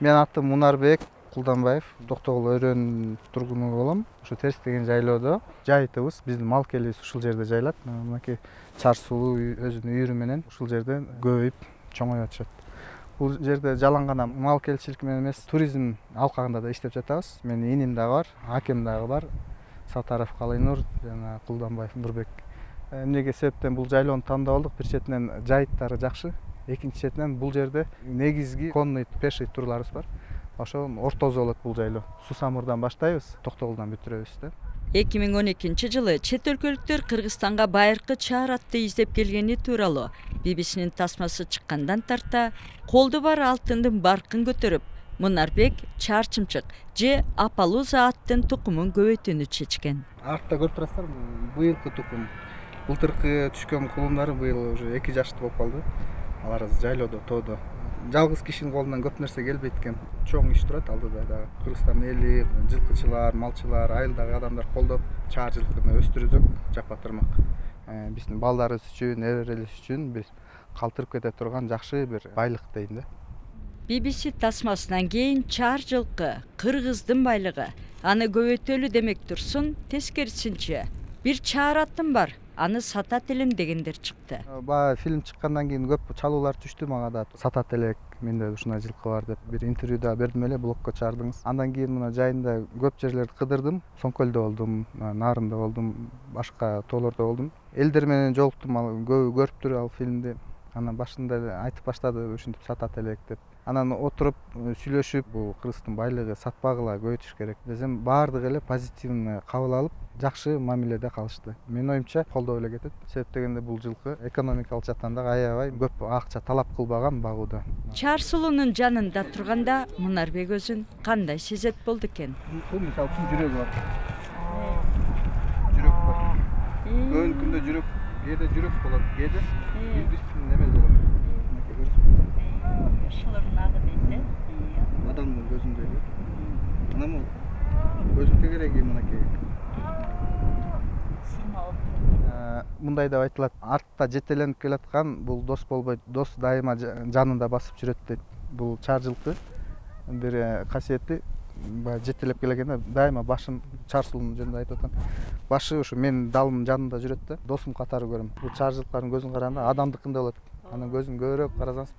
Мен атым Мунарбек Кулданбаев, Токтогул өрөөнүн тургуну болом. Ушу Терс деген жайлоодо жайытыбыз, биздин мал келибиз ушул жерде жайлат. Мынакей Чар сулуу өзүнүн үйрү менен ушул жерде көбөйүп чоңоюп атышат. Бул жерде жалаң гана мал келчилик менен эмес, туризм алкагында да иштеп жатабыз. Менин иним дагы бар, акем дагы бар. Сатаров Калайнур жана Кулданбаев Нурбек. Эмнеге себептен бул жайлоону тандап алдык? Бир четинен жайыттары жакшы, экинчи четинен бул жерде негизги конный пеший турларыбыз бар. Ошо ортозу болот бул жайлоо. Сусамырдан баштайбыз, Токтогулдан бүтүрөбүз да. 2012-жылы чет өлкөлүктөр Кыргызстанга байыркы Чаар атты издеп келгени тууралуу BBC'нин тасмасы чыккандан тарта колду бар алтындын баркын көтөрүп, Мунарбек Чарчымчык же Апалуза аттын тукумун көбөйтүүнү чечкен. Артта көрүп турасыздар, быйылкы тукум. Былтыркы түшкөн кулундары быйыл уже 2 жаштуу болуп калды. Алар жайлоодо, тоодо. Жалгыз кишинин колунан көп нерсе келбейт экен. Чоң иш турат алдыда дагы. Кыргызстан эли, жылкычылар, малчылар, айылдагы адамдар колдоп чаар жылкыны өстүрүзөк жапа турмак. Биздин балдарыбыз үчүн, неберелерибиз үчүн бир калтырып кете турган жакшы бир байлык дейм да. BBC тасмасынан кийин чаар жылкы Кыргыздын байлыгы. Аны көбөйтөлү демек турсун, тескерисинче бир чаар аттым бар. Аны сатат элем дегендер чыкты. Баягы фильм чыккандан кийин көп чалуулар түштү мага да. Сатат элек, менде ушундай жылкы бар деп бир интервьюда бердим эле, блогко чыгардыңыз. Андан кийин мына жайында көп жерлерди кыдырдым. Соңкөлдө болдум, Нарында болдум, башка тоолордо болдум. Элдер менен жолуктум, ал көрүптүр ал фильмди. Анан башында эле айтып баштады ушинтип сатат элек деп. Анан отуруп сүйлөшүп, бул Кыргыздын байлыгы сатпагыла, көбөйтүш керек десем, баардыгы эле позитивный кабыл алып, жакшы мамиледе калышты. Менин оюмча колдоп эле кетет. Себеп дегенде бул жылкы экономикалык жактан да аябай көп акча талап кылбаган багууда. Чаар сулуунун жанында турганда Мунарбек өзүн кандай сезет болду экен? Бул мисалы үчүн жүрөгү бар. Жүрөк бар. Көбүнчө күндө жүрөк, кээде жүрөк болот, кээде илдистин неме болот. Шылырнагы дейт. Адамдын көзүндөй. Анан көзүн тегереги мынакей. Мындай деп айтылат, артта жетеленип келаткан бул дос болбойт, дос дайыма жанында басып жүрөт дейт. Бул чаар жылкы бир касиети жетелеп келгенде дайыма башын чаар сулуунун жөнүндө айтып атам. Башы ушу менин далымдын жанында жүрөт да, досум катары көрөм. Бул чаар жылкылардын көзүн караганда адамдыкындай болот. Анан көзүн көбүрөөк карасаңыз,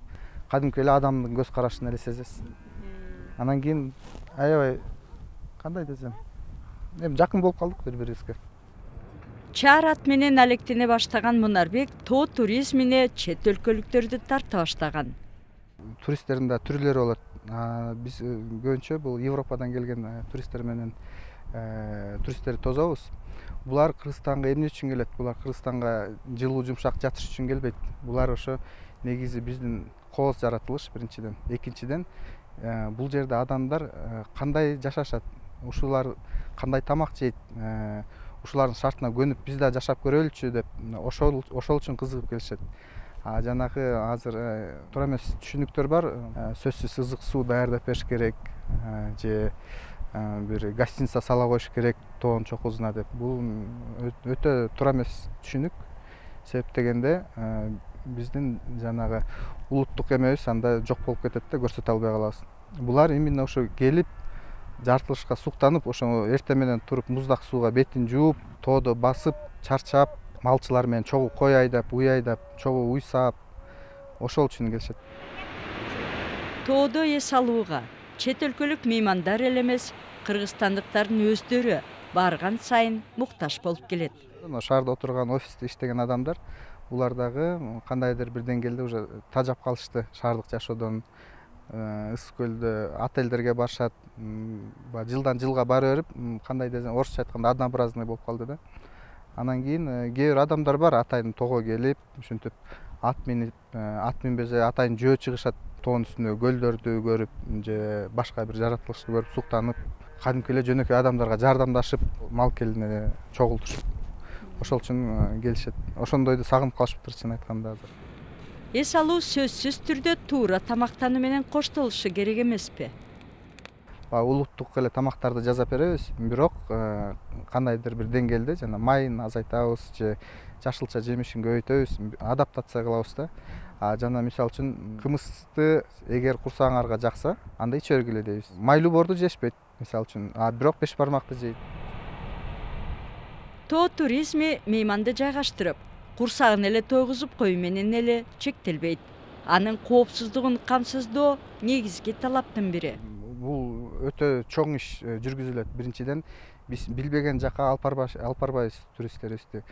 кадимки эле адамдын көз карашын эле сезесиз. Анан кийин аябай кандай десем, эми жакын болуп калдык бири-бирибизге. Чаар ат менен алектене баштаган Мунарбек тоо туризмине чет өлкөлүктөрдү тарта баштаган. Туристтердин да түрлөрү болот. Биз көбүнчө бул Европадан келген туристтер менен туристтерди тособуз. Булар Кыргызстанга эмне үчүн келет? Булар Кыргызстанга жылуу жумшак жатыш үчүн келбейт. Булар ошо негизи биздин кооз жаратылыш биринчиден. Экинчиден бул жерде адамдар кандай жашашат, ушулар кандай тамак жейт, ушулардын шартына көнүп биз да жашап көрөлүчү деп ошол үчүн кызыгып келишет. Жанагы азыр туура эмес түшүнүктөр бар. Сөзсүз ызык суу даярдап бериш керек же бир гостиница сала коюш керек тоонун чокусуна деп. Бул өтө туура эмес түшүнүк. Себеп дегенде биздин жанагы улуттук эмебиз анда жок болуп кетет да, көрсөтө албай калабыз. Булар именно ошо келип жаратылышка суктанып, ошо эртең менен туруп муздак сууга бетин жууп, тоодо басып, чарчап, малчылар менен чогуу кой айдап, уй айдап, чогуу уй саап, ошол үчүн келишет. Тоодо эс алууга чет өлкөлүк меймандар эле эмес, кыргызстандыктардын өздөрү барган сайын муктаж болуп келет. Шаарда отурган, офисте иштеген адамдар, булар дагы кандайдыр бир деңгээлде уже тажап калышты шаардык жашоодон. Ысык көлдө отелдерге барышат, жылдан жылга бара берип, кандай десем, орусча айтканда однообразный болуп калды да. Анан кийин кээ бир адамдар бар, атайын тоого келип, ушинтип ат минбесе атайын жөө чыгышат, тоонун үстүнө көлдөрдү көрүп же башка бир жаратылышты көрүп суктанып, кадимки эле жөнөкөй адамдарга жардамдашып, мал келине чогултушуп, ошол үчүн келишет. Ошондойду сагынып калышыптыр чын айтканда азыр. Эс алуу сөзсүз түрдө туура тамактануу менен коштолушу керек эмеспи? улуттук эле тамактарды жасап беребиз, бирок кандайдыр бир деңгээлде жана майын азайтабыз же жашылча жемишин көбөйтөбүз, адаптация кылабыз да. Жана мисалы үчүн кымызды эгер курсагыңарга жакса, анда иче бергиле дейбиз. Майлуу боорду жешпейт мисалы үчүн, бирок 5 бармакты жейт. Тоо туризми мейманды жайгаштырып, курсагын эле тойгузуп коюу менен эле чектелбейт. Анын коопсуздугун камсыздоо негизги талаптын бири. Бул өтө чоң иш жүргүзүлөт. Биринчиден биз билбеген жакка алып барбайбыз туристтерибизди.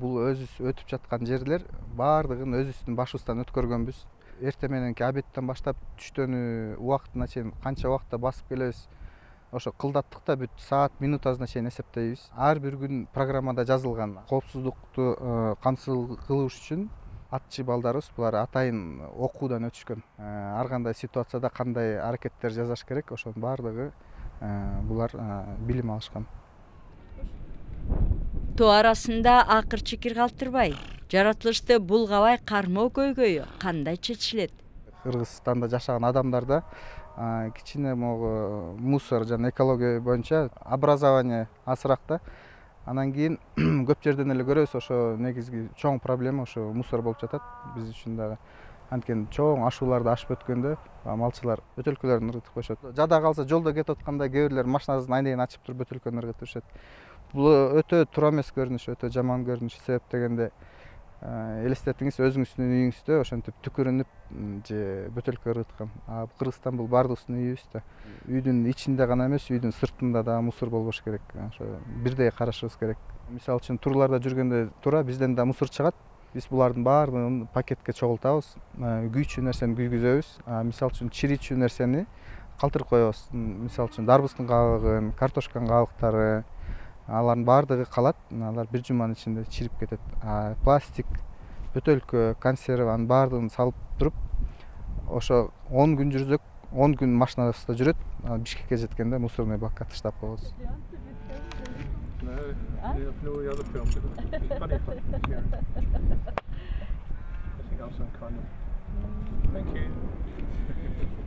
Бул өзүбүз өтүп жаткан жерлер баардыгын өзүбүздүн башыбыздан өткөргөнбүз. Эртең мененки обедтен баштап түштөнү убактына чейин канча убакытта басып келебиз. Ошо кылдаттыкта бүт саат минутасына чейин эсептейбиз. Ар бир күн программада жазылган. Коопсуздукту камсыз кылыш үчүн атчы балдарыбыз булар атайын окуудан өтүшкөн. Ар кандай ситуацияда кандай аракеттер жасаш керек, ошонун баардыгы булар билим алышкан. Тоо арасында акыр чекир калтырбай, жаратылышты булгабай кармоо көйгөйү кандай чечилет? Кыргызстанда жашаган адамдарда кичине могу мусор жана экология боюнча образование азыраак да. Анан кийин көп жерден эле көрөбүз, ошо негизги чоң проблема ошо мусор болуп жатат биз үчүн дагы. Анткени чоң ашууларды ашып өткөндө малчылар бөтөлкөлөрүн ыргытып коюшат. Жада калса жолдо кетип атканда кээ бирлер машинасын айнегин ачып туруп бөтөлкөнү ыргытып жүрүшөт. Бул өтө туура эмес көрүнүш, өтө жаман көрүнүш. Себеп дегенде элестетиңиз, өзүңүздүн үйүңүздө ошентип түкүрүнүп же бөтөлкө ыргыткан. Кыргызстан бул баардыгыбыздын үйүбүз да. Үйдүн ичинде гана эмес, үйдүн сыртында да мусор болбош керек. Ошо бирдей карашыбыз керек. Мисалы үчүн турларда жүргөндө туура бизден да мусор чыгат. Биз булардын баардыгын пакетке чогултабыз, күйчү нерсени күйгүзөбүз. Мисалы үчүн чиричүү нерсени калтырып коебуз. Мисалы үчүн дарбыздын кабыгын, картошканын кабыктары, алардын баардыгы калат. Алар бир жуманын ичинде чирип кетет. Пластик, бөтөлкө, консерва анын баардыгын салып туруп, ошо 10 күн жүрсөк, 10 күн машинабызда жүрөт. Бишкекке жеткенде мусорный бакка таштап коебуз. Thank you.